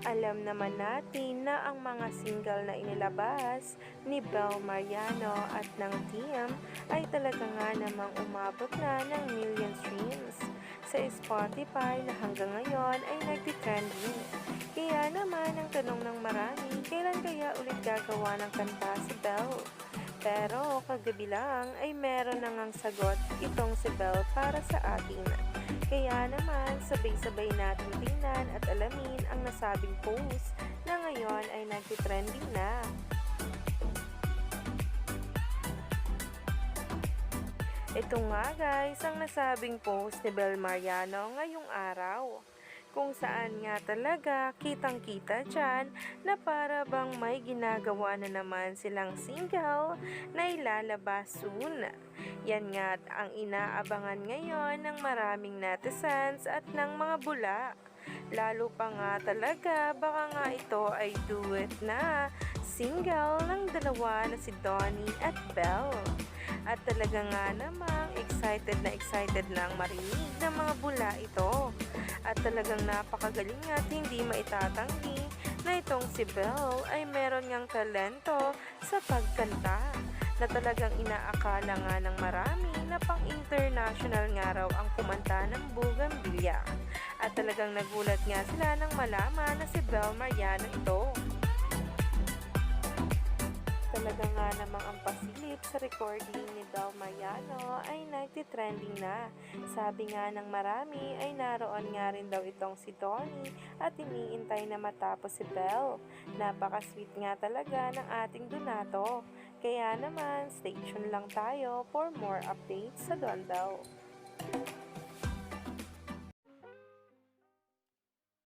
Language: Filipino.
Alam naman natin na ang mga single na inilabas ni Bel Mariano at ng team ay talaga nga namang umabot na ng million streams sa Spotify na hanggang ngayon ay nagtitrending. Kaya naman ang tanong ng marami, kailan kaya ulit gagawa ng kanta si Bel? Pero kagabi lang ay meron na ngang sagot itong si Bel para sa atin. Kaya naman, sabay-sabay natin tingnan at alamin ang nasabing post na ngayon ay nagtitrending na. Ito nga guys, ang nasabing post ni Bel Mariano ngayong araw. Kung saan nga talaga kitang-kita dyan na para bang may ginagawa na naman silang single na ilalabas soon. Yan nga ang inaabangan ngayon ng maraming netizens at ng mga bula. Lalo pa nga talaga baka nga ito ay duet na single ng dalawa na si Donnie at Belle. At talaga nga namang excited na ang marinig ng mga bula ito. At talagang napakagaling at hindi maitatanggi na itong si Belle ay meron ngang talento sa pagkanta na talagang inaakala nga ng marami na pang-international nga raw ang kumanta ng Bugambilya. At talagang nagulat nga sila nang malaman na si Bel Mariano ito. Talaga nga namang ang pasilip sa recording ni Bel Mariano ay nagtitrending na. Sabi nga ng marami ay naroon nga rin daw itong si Donnie at iniintay na matapos si Bel. Napaka-sweet nga talaga ng ating Donato. Kaya naman, stay tuned lang tayo for more updates sa Don Bell.